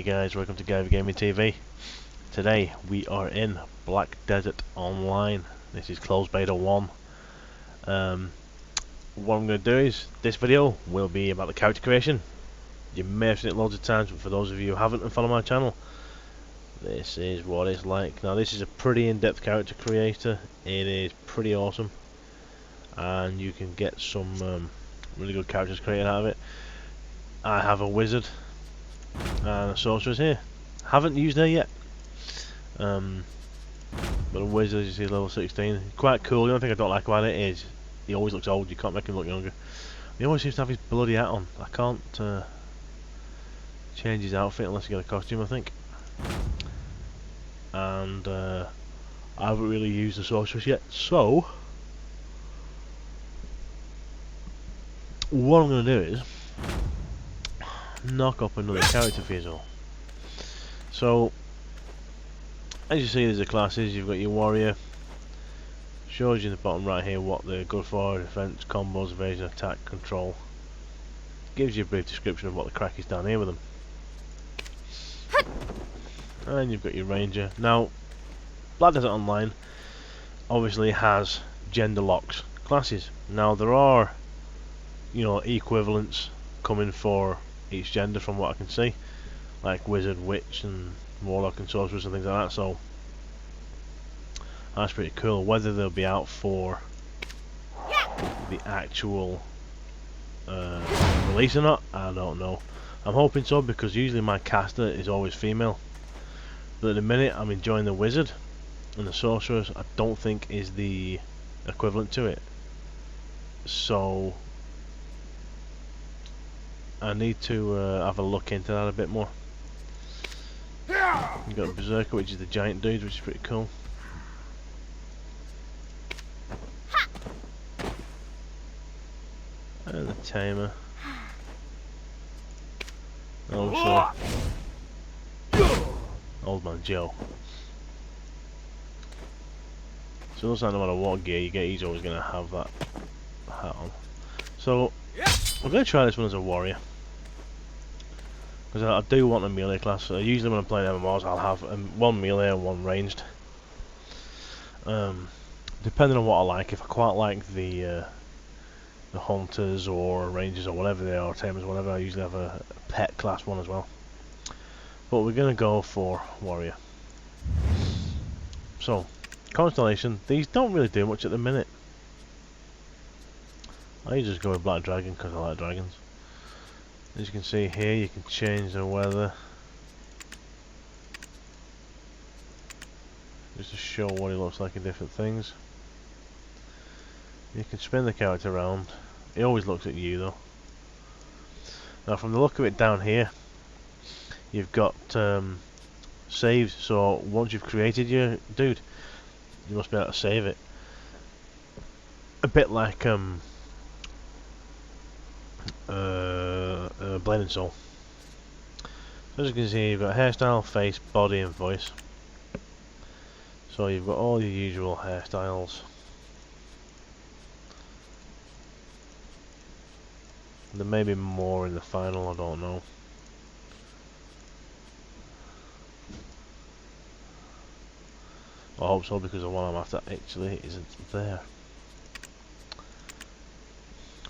guys, welcome to Guyver Gaming TV. Today we are in Black Desert Online. This is closed beta 1. What I'm going to do is, this video will be about the character creation. You may have seen it loads of times, but for those of you who haven't and follow my channel, this is what it's like. Now this is a pretty in-depth character creator. It is pretty awesome, and you can get some really good characters created out of it. I have a wizard and a sorceress here. Haven't used her yet. But a wizard, as you see, level 16. Quite cool. The only thing I don't like about it is he always looks old. You can't make him look younger. He always seems to have his bloody hat on. I can't change his outfit unless you get a costume, I think. And I haven't really used the sorceress yet, so what I'm going to do is knock up another character for you all. So, as you see, there's the classes. You've got your warrior. Shows you in the bottom right here what they're good for: defense, combos, evasion, attack, control. Gives you a brief description of what the crack is down here with them. And you've got your ranger. Now, Black Desert Online obviously has gender locks classes. Now there are, you know, equivalents coming for each gender from what I can see, like wizard, witch, and warlock and sorceress and things like that. So that's pretty cool. Whether they'll be out for the actual release or not, I don't know. I'm hoping so, because usually my caster is always female. But at the minute I'm enjoying the wizard, and the sorceress I don't think is the equivalent to it. So I need to have a look into that a bit more. You've got a berserker, which is the giant dude, which is pretty cool. And the tamer. Also Old Man Joe. So it doesn't matter what gear you get, he's always going to have that hat on. So I'm going to try this one as a warrior, because I do want a melee class. Usually when I'm playing MMOs I'll have one melee and one ranged. Depending on what I like. If I quite like the hunters or rangers or whatever they are, tamers, whatever, I usually have a pet class one as well. But we're going to go for warrior. So, constellation, these don't really do much at the minute. I just go with black dragon because I like dragons. As you can see here, you can change the weather just to show what he looks like in different things. You can spin the character around. He always looks at you though. Now from the look of it down here, you've got saves. So once you've created your dude, you must be able to save it. A bit like Blade and Soul. So as you can see, you've got hairstyle, face, body and voice. So you've got all your usual hairstyles. There may be more in the final, I don't know. I hope so, because the one I'm after actually isn't there.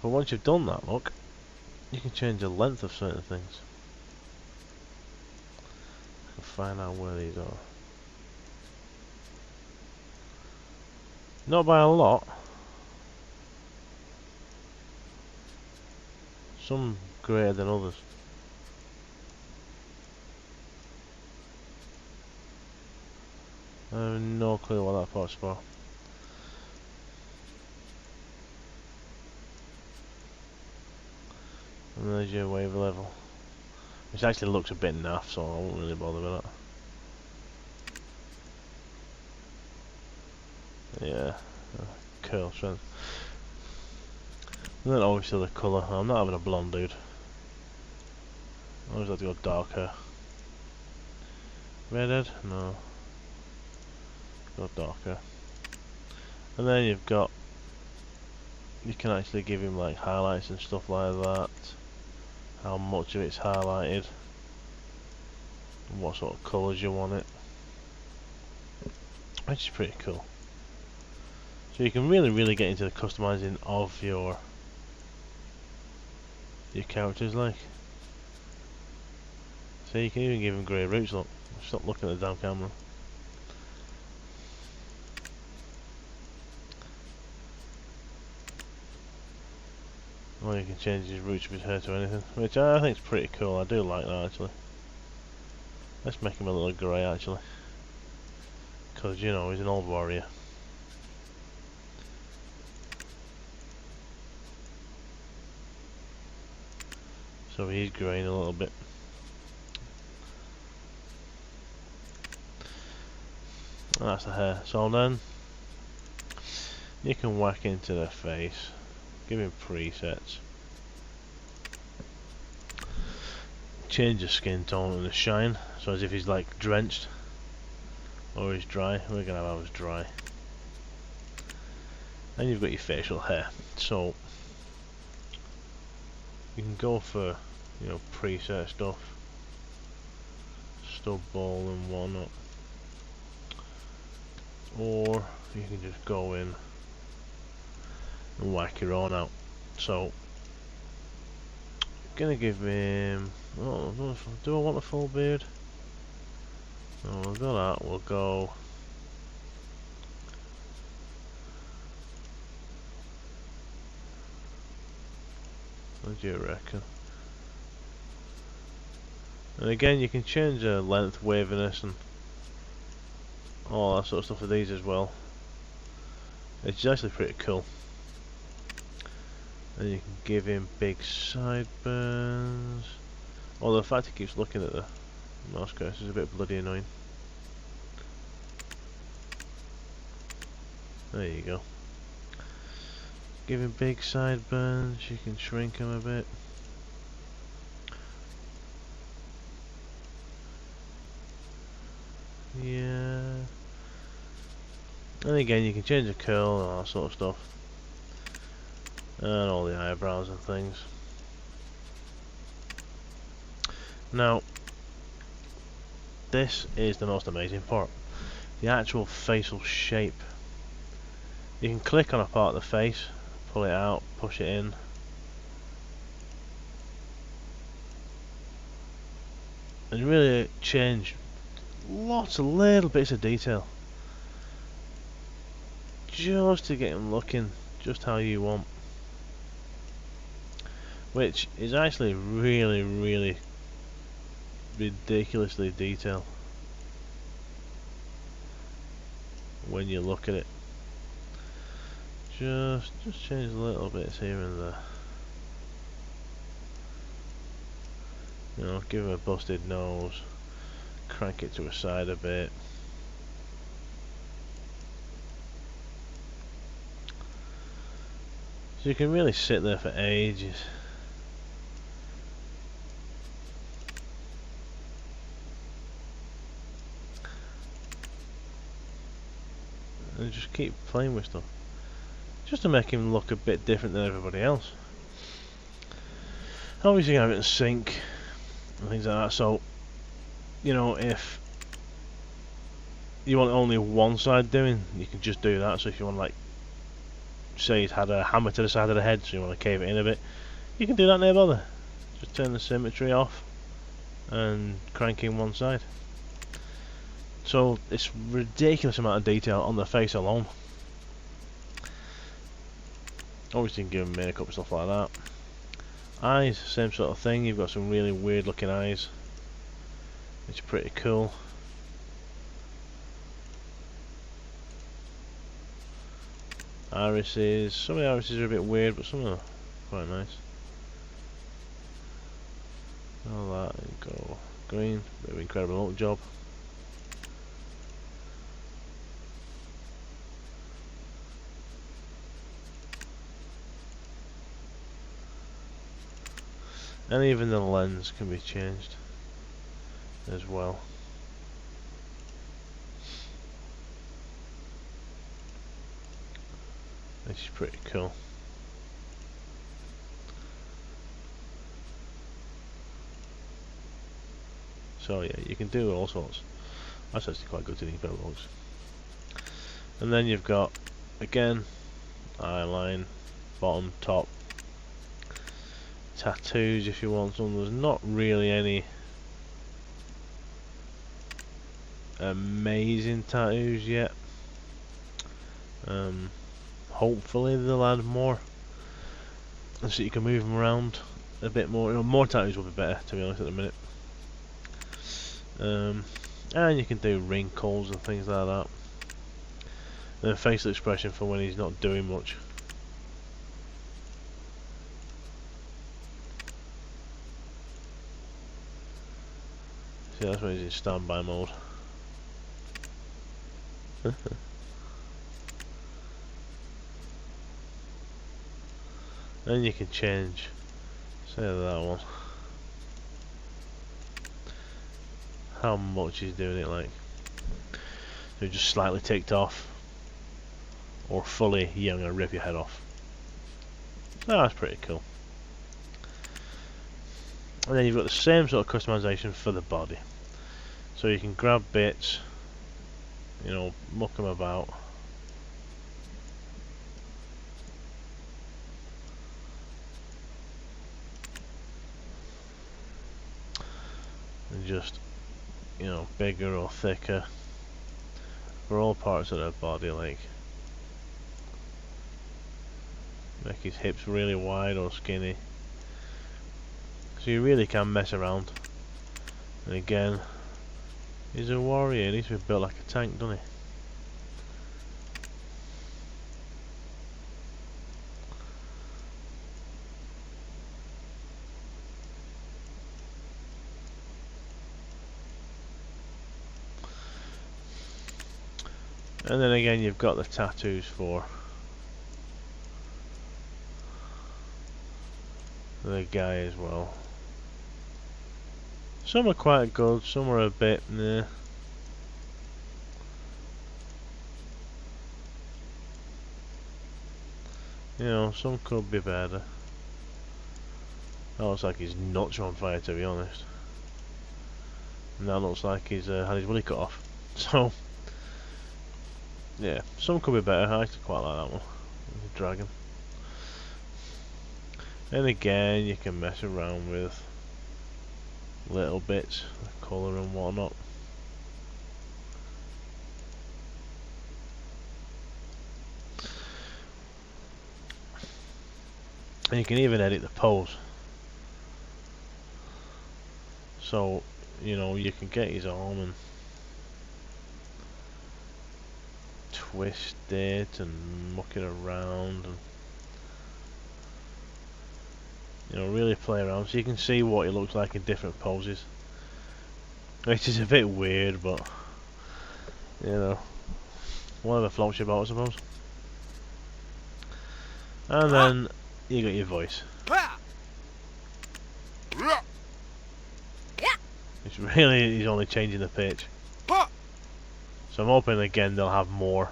But once you've done that, look, you can change the length of certain things. I can find out where these are. Not by a lot. Some greater than others. I have no clue what that part's for. And there's your wave level, which actually looks a bit naff, so I won't really bother with that. Yeah, curl strength. And then obviously the colour. I'm not having a blonde dude. I always have to go dark hair. Redhead? No. Go dark hair. And then you've got, you can actually give him like highlights and stuff like that. How much of it's highlighted. and what sort of colours you want it, which is pretty cool. So you can really get into the customizing of your characters, like. So you can even give them grey roots. Look, stop looking at the damn camera. Or you can change his roots of his hair to anything, which I think is pretty cool. I do like that actually. Let's make him a little grey actually, because you know he's an old warrior. So he's greying a little bit. And that's the hair. So then you can whack into the face, give him presets, change the skin tone and the shine, so as if he's like drenched or he's dry. We're gonna have ours dry. And you've got your facial hair. So you can go for, you know, preset stuff, stub ball and whatnot, or you can just go in and whack your own out. So gonna give him, oh, do I want a full beard? No, we'll go that, we'll go what do you reckon? And again you can change the length, waviness and all that sort of stuff with these as well. It's actually pretty cool. And you can give him big sideburns. Although the fact he keeps looking at the mouse cursor is a bit bloody annoying. There you go. Give him big sideburns, you can shrink him a bit. Yeah. And again you can change the curl and all that sort of stuff. And all the eyebrows and things. Now, this is the most amazing part. The actual facial shape. You can click on a part of the face, pull it out, push it in. And really change lots of little bits of detail. Just to get him looking just how you want. Which is actually really ridiculously detailed when you look at it. Just change little bits here and there. You know, give him a busted nose, crank it to a side a bit. So you can really sit there for ages. And just keep playing with stuff. Just to make him look a bit different than everybody else. Obviously you have it in sync and things like that, so you know, if you want only one side doing, you can just do that. So if you want, like, say he's had a hammer to the side of the head, so you want to cave it in a bit, you can do that, no bother. Just turn the symmetry off and crank in one side. So it's ridiculous amount of detail on the face alone. Obviously you can give him makeup and stuff like that. Eyes, same sort of thing. You've got some really weird looking eyes. It's pretty cool. Irises, some of the irises are a bit weird, but some are quite nice. All that, and go green, bit of incredible look job. And even the lens can be changed as well. Which is pretty cool. So yeah, you can do all sorts. That's actually quite good to think about those. And then you've got, again, eyeline, bottom, top, tattoos if you want some. There's not really any amazing tattoos yet. Hopefully they'll add more, and so you can move them around a bit more. You know, more tattoos will be better, to be honest, at the minute. And you can do wrinkles and things like that. And then facial expression for when he's not doing much. See, that's when he's in standby mode. Then you can change, say that one, how much he's doing it, like. So just slightly ticked off, or fully, yeah, I'm going to rip your head off. Oh, that's pretty cool. And then you've got the same sort of customization for the body. So you can grab bits, you know, muck them about. And just, you know, bigger or thicker for all parts of their body, like make his hips really wide or skinny. So you really can mess around. And again, he's a warrior, he needs to be built like a tank, doesn't he? And then again you've got the tattoos for the guy as well. Some are quite good, some are a bit nah. You know, some could be better. That looks like his nuts are on fire, to be honest. And that looks like he's had his willy cut off. So yeah, some could be better. I actually quite like that one. The dragon. And again, you can mess around with little bits, the colour and whatnot. And you can even edit the pose. So, you know, you can get his arm and twist it and muck it around and, you know, really play around so you can see what he looks like in different poses. Which is a bit weird, but you know, whatever floats your boat, I suppose. And then you got your voice. It's really, he's only changing the pitch. So I'm hoping again they'll have more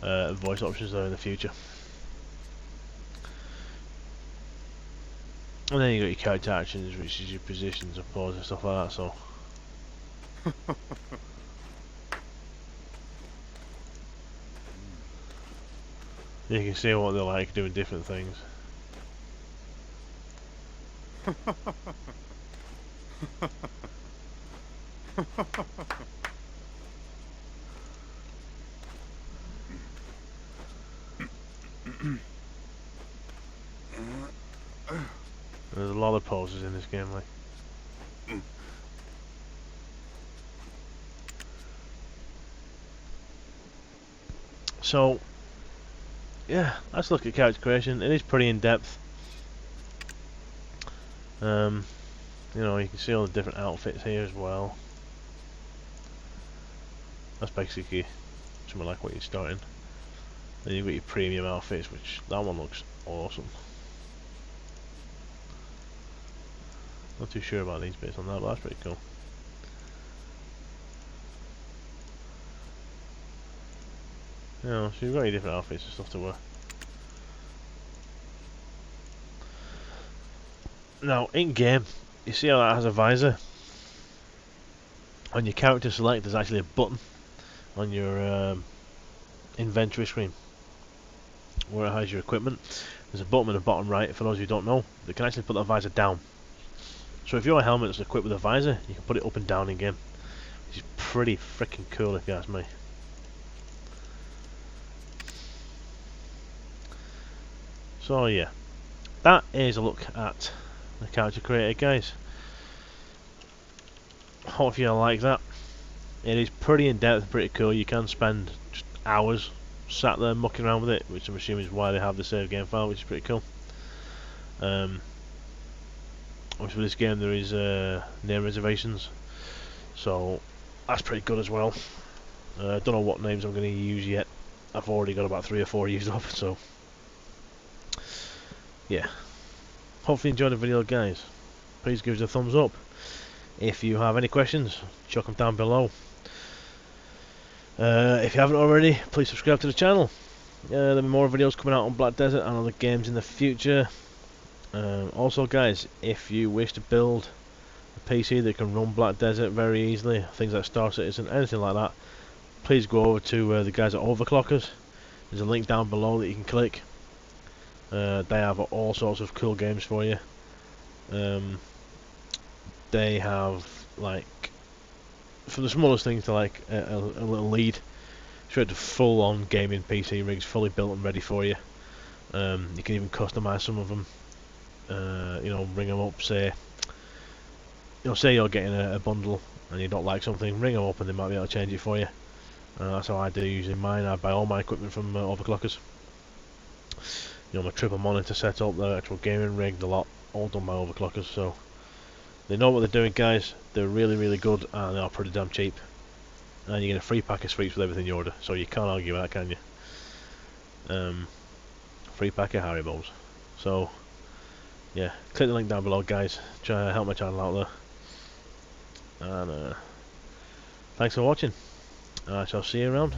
voice options though in the future. And then you got your character actions, which is your positions and pose and stuff like that, so you can see what they're like doing different things. There's a lot of poses in this game, like. So, yeah, let's look at character creation. It is pretty in depth. You know, you can see all the different outfits here as well. That's basically something like what you're starting. Then you've got your premium outfits, which that one looks awesome. Not too sure about these bits on that, but that's pretty cool. You know, so you've got your different outfits and stuff to wear. Now, in game, you see how that has a visor? On your character select, there's actually a button on your inventory screen where it has your equipment. There's a button in the bottom right. For those of you who don't know, they can actually put that visor down. So if your helmet is equipped with a visor, you can put it up and down again, which is pretty freaking cool if you ask me. So yeah, that is a look at the character creator, guys. Hope you like that. It is pretty in depth, pretty cool. You can spend just hours sat there mucking around with it, which I'm assuming is why they have the save game file, which is pretty cool. Obviously, with this game there is name reservations, so that's pretty good as well. I don't know what names I'm going to use yet. I've already got about 3 or 4 used up, so yeah. Hopefully you enjoyed the video, guys. Please give us a thumbs up. If you have any questions, chuck them down below. If you haven't already, please subscribe to the channel. There'll be more videos coming out on Black Desert and other games in the future. Also, guys, if you wish to build a PC that can run Black Desert very easily, things like Star Citizen, anything like that, please go over to the guys at Overclockers. There's a link down below that you can click. They have all sorts of cool games for you. They have, like, from the smallest things to like a little lead, straight to full-on gaming PC rigs, fully built and ready for you. You can even customize some of them. You know, ring them up. Say you're getting a bundle and you don't like something, ring them up and they might be able to change it for you. That's how I do usually mine. I buy all my equipment from Overclockers. You know, my triple monitor setup, the actual gaming rig, the lot, all done by Overclockers. So they know what they're doing, guys. They're really, really good, and they are pretty damn cheap. And you get a free pack of sweets with everything you order, so you can't argue with that, can you? Free pack of Haribos. So yeah, click the link down below, guys. Try to help my channel out there. And thanks for watching. I shall see you around.